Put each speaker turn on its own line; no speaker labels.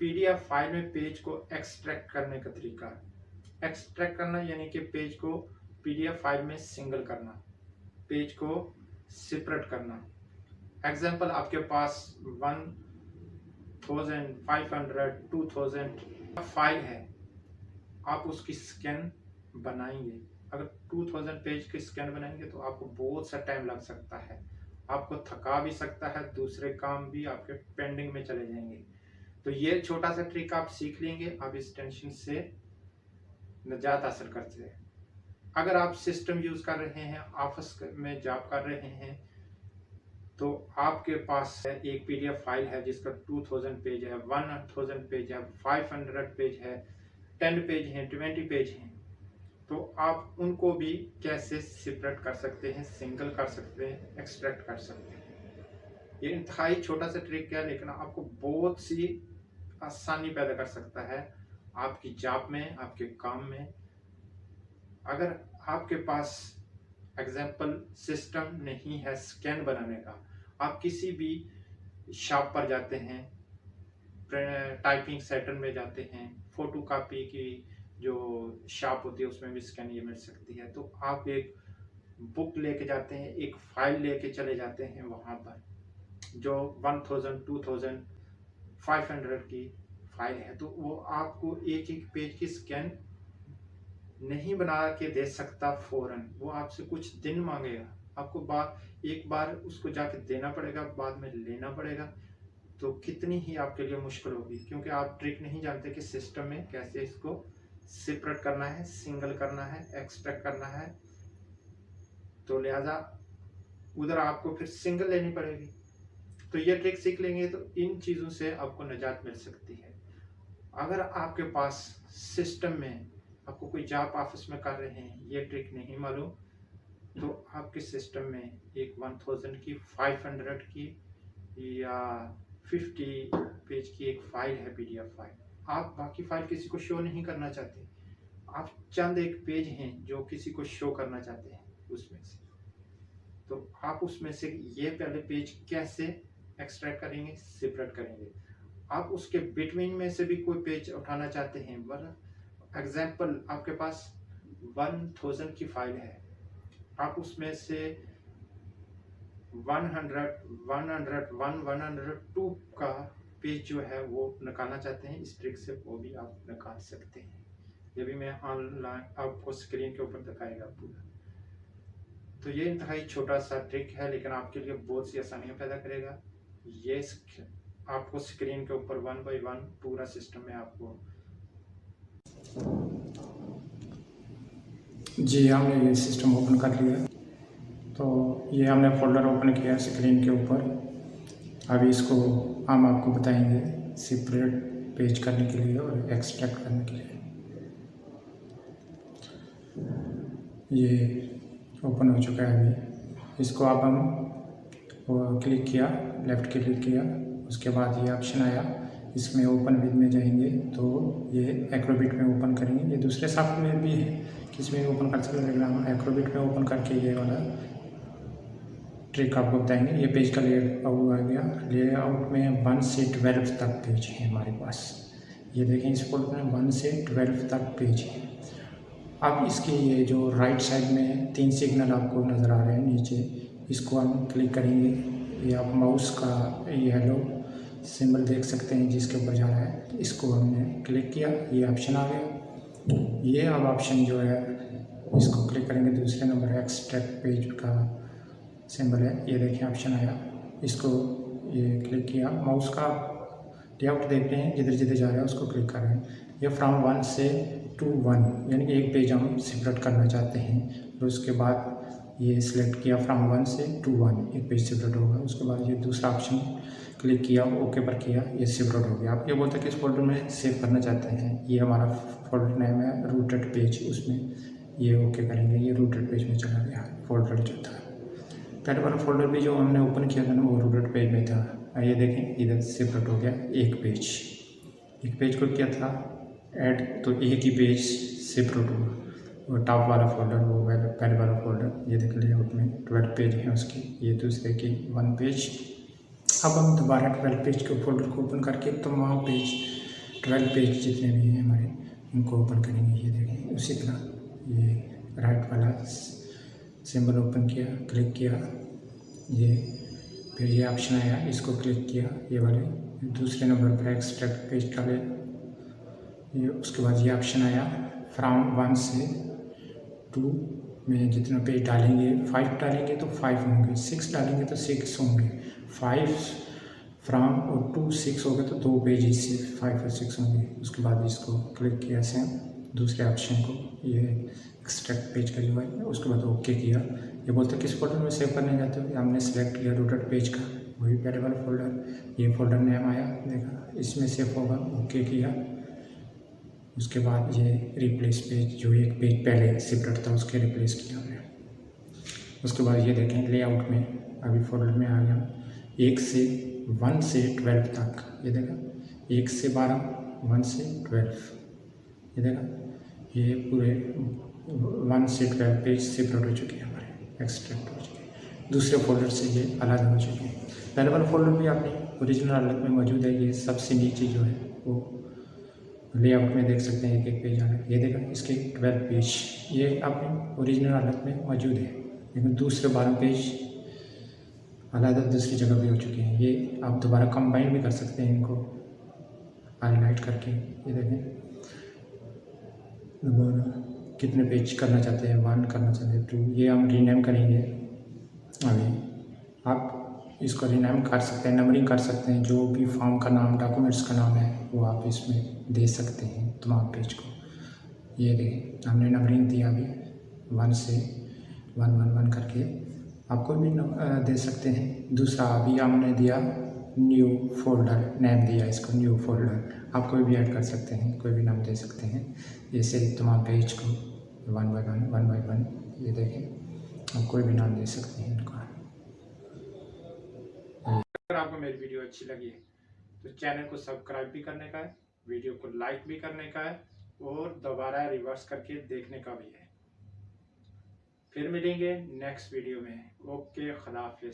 PDF file में page को extract करने का तरीका। एक्सट्रैक्ट करना यानी कि पेज को पीडीएफ फाइल में सिंगल करना, पेज को सेपरेट करना। एग्जाम्पल, आपके पास 1500 2000 फाइल है, आप उसकी स्कैन बनाएंगे। अगर 2000 पेज की स्कैन बनाएंगे तो आपको बहुत सा टाइम लग सकता है, आपको थका भी सकता है, दूसरे काम भी आपके पेंडिंग में चले जाएंगे। तो ये छोटा सा ट्रिक आप सीख लेंगे, आप इस टेंशन से निजात हासिल करते हैं। अगर आप सिस्टम यूज कर रहे हैं, ऑफिस में जॉब कर रहे हैं, तो आपके पास एक पीडीएफ फाइल है जिसका 2000 पेज है, 1000 पेज है, 500 पेज है, 10 पेज हैं, 20 पेज हैं, तो आप उनको भी कैसे सेपरेट कर सकते हैं, सिंगल कर सकते हैं, एक्सट्रैक्ट कर सकते हैं। ये इंतहाई छोटा सा ट्रिक है, लेकिन आपको बहुत सी आसानी पैदा कर सकता है आपकी जॉब में, आपके काम में। अगर आपके पास एग्जाम्पल सिस्टम नहीं है स्कैन बनाने का, आप किसी भी शॉप पर जाते हैं, टाइपिंग सेंटर में जाते हैं, फोटो कॉपी की जो शॉप होती है उसमें भी स्कैन ये मिल सकती है, तो आप एक बुक लेके जाते हैं, एक फाइल लेके चले जाते हैं वहाँ पर जो 1000 2000 500 की फाइल है, तो वो आपको एक एक पेज की स्कैन नहीं बना के दे सकता फौरन, वो आपसे कुछ दिन मांगेगा, आपको एक बार उसको जाके देना पड़ेगा, बाद में लेना पड़ेगा। तो कितनी ही आपके लिए मुश्किल होगी, क्योंकि आप ट्रिक नहीं जानते कि सिस्टम में कैसे इसको सेपरेट करना है, सिंगल करना है, एक्सट्रैक्ट करना है। तो लिहाजा उधर आपको फिर सिंगल लेनी पड़ेगी। तो ये ट्रिक सीख लेंगे तो इन चीज़ों से आपको निजात मिल सकती है। अगर आपके पास सिस्टम में आपको कोई जॉब ऑफिस में कर रहे हैं, ये ट्रिक नहीं मालूम, तो आपके सिस्टम में एक 1000 की, 500 की या 50 पेज की एक फाइल है, पीडीएफ फाइल। आप बाकी फाइल किसी को शो नहीं करना चाहते, आप चंद एक पेज हैं जो किसी को शो करना चाहते हैं उसमें से, तो आप उसमें से ये पहले पेज कैसे एक्सट्रैक्ट करेंगे, सेपरेट करेंगे। आप उसके बिटवीन में से भी कोई पेज उठाना चाहते हैं, एग्जाम्पल आपके पास 1000 की फाइल है, आप उसमें से 102 का पेज जो है वो निकालना चाहते हैं, इस ट्रिक से वो भी आप निकाल सकते हैं। ये भी मैं ऑनलाइन आपको स्क्रीन के ऊपर दिखाएगा पूरा। तो ये इंतहाई छोटा सा ट्रिक है, लेकिन आपके लिए बहुत सी आसानियाँ पैदा करेगा। ये आपको स्क्रीन के ऊपर 1 बाय 1 पूरा सिस्टम में आपको
जी हमने ये सिस्टम ओपन कर लिया। तो ये हमने फोल्डर ओपन किया स्क्रीन के ऊपर। अभी इसको हम आपको बताएंगे सेपरेट पेज करने के लिए और एक्सट्रैक्ट करने के लिए। ये ओपन हो चुका है अभी। इसको आप हम क्लिक किया, लेफ़्ट क्लिक किया, उसके बाद ये ऑप्शन आया, इसमें ओपन विद में जाएंगे तो ये एक्रोबिट में ओपन करेंगे। ये दूसरे सॉफ्टवेयर भी है किसी में ओपन कर सकते हैं, लेकिन हम एक्रोबिट में ओपन करके ये वाला ट्रिक आपको बताएंगे। ये पेज का लेआउट आ गया। लेआउट में 1 से 12 तक पेज है हमारे पास। ये देखें, इस फोल्डर में 1 से 12 तक पेज है। अब इसके ये जो राइट साइड में 3 सिग्नल आपको नज़र आ रहे हैं नीचे, इसको हम क्लिक करेंगे। ये आप माउस का ये हेलो सिंबल देख सकते हैं जिसके ऊपर जा रहा है, इसको हमने क्लिक किया, ये ऑप्शन आ गया। ये अब ऑप्शन जो है इसको क्लिक करेंगे, दूसरे नंबर एक्सट्रैक्ट पेज का सिंबल है, ये देखिए ऑप्शन आया, इसको ये क्लिक किया। माउस का लेआउट देखते हैं, जिधर जिधर जा रहा है उसको क्लिक कर रहे हैं। ये फ्रॉम 1 से 1 यानी कि एक पेज हम सेपरेट करना चाहते हैं, तो उसके बाद ये सिलेक्ट किया फ्रॉम 1 से 1 एक पेज सेपरेट होगा। उसके बाद ये दूसरा ऑप्शन क्लिक किया, ओके पर किया, ये सेपरेट हो गया। आप ये बोलते हैं कि इस फोल्डर में सेव करना चाहते हैं, ये हमारा फोल्डर नेम है रूटेड पेज, उसमें ये ओके करेंगे। ये रूटेड पेज में चला गया फोल्डर जो था। पहले वाला फोल्डर भी जो हमने ओपन किया था ना वो रूटेड पेज में था। ये देखें इधर सेपरेट हो गया एक पेज को किया था ऐड, तो एक ही पेज सेपरेट हुआ। वो टॉप वाला फोल्डर, वो पहले वाला फोल्डर, ये देख लेआउट में 12 पेज हैं उसकी, ये दूसरे की 1 पेज। अब हम दोबारा 12 पेज के फोल्डर को ओपन करके तमाम पेज 12 पेज जितने भी हैं हमारे उनको ओपन करेंगे। ये देखें, उसी तरह ये राइट वाला सिंबल ओपन किया, क्लिक किया, ये फिर ये ऑप्शन आया, इसको क्लिक किया, ये वाले दूसरे नंबर पर एक्सट्रैक्ट पेज डाले, ये उसके बाद ये ऑप्शन आया फ्रॉम 1 से 2 में जितना पेज डालेंगे, 5 डालेंगे तो 5 होंगे, 6 डालेंगे तो 6 होंगे, 5 फ्रॉम और 2 6 हो गए तो 2 पेज इससे 5 और 6 होंगे। उसके बाद इसको क्लिक किया सेम दूसरे ऑप्शन को, ये एक्सट्रैक्ट पेज का जो है, उसके बाद ओके किया। ये बोलते किस फोल्डर में सेव करने जाते हो, हमने सेलेक्ट किया रूटेड पेज का, वही पहले वाला फोल्डर, ये फोल्डर नेम आया, देखा इसमें सेव होगा, ओके किया। उसके बाद ये रिप्लेस पेज, जो एक पेज पहले सेपरेट था उसके रिप्लेस किया हमने। उसके बाद ये देखें लेआउट में अभी फोल्डर में आ गया 1 से 12 तक, ये देखा 1 से 12, 1 से 12, ये देखा ये पूरे 1 से 12 पेज सेपरेट हो चुके हैं हमारे, एक्सट्रैक्ट हो चुके हैं, दूसरे फोल्डर से ये अलग हो चुके हैं। पहले वाला फोल्डर भी अपनी ओरिजिनल हालत में मौजूद है, ये सबसे नीचे जो है वो लेआउट में देख सकते हैं, एक एक पेज आ रहा है, ये देखा इसके 12 पेज ये अपनी ओरिजिनल हालत में मौजूद है, लेकिन दूसरे 12 पेज अलग दूसरी जगह भी हो चुके हैं। ये आप दोबारा कंबाइन भी कर सकते हैं इनको हाईलाइट करके, ये देखें दोबारा कितने पेज करना चाहते हैं, 1 करना चाहते हैं 2, ये हम रीनेम करेंगे। अभी आप इसको रीनेम कर सकते हैं, नंबरिंग कर सकते हैं, जो भी फॉर्म का नाम, डॉक्यूमेंट्स का नाम है वो आप इसमें दे सकते हैं तमाम पेज को। ये देखें हमने नंबरिंग दिया अभी 1 से 1 1 1 करके, आपको भी दे सकते हैं। दूसरा अभी हमने दिया न्यू फोल्डर, नेम दिया इसको न्यू फोल्डर, आप कोई भी ऐड कर सकते हैं, कोई भी नाम दे सकते हैं। ऐसे तमाम पेज को 1 बाय 1 ये देखें आप कोई भी नाम दे सकते हैं इनका।
अगर आपको मेरी वीडियो अच्छी लगी है तो चैनल को सब्सक्राइब भी करने का है, वीडियो को लाइक भी करने का है और दोबारा रिवर्स करके देखने का भी है। फिर मिलेंगे नेक्स्ट वीडियो में। ओके, खुदा हाफिज़।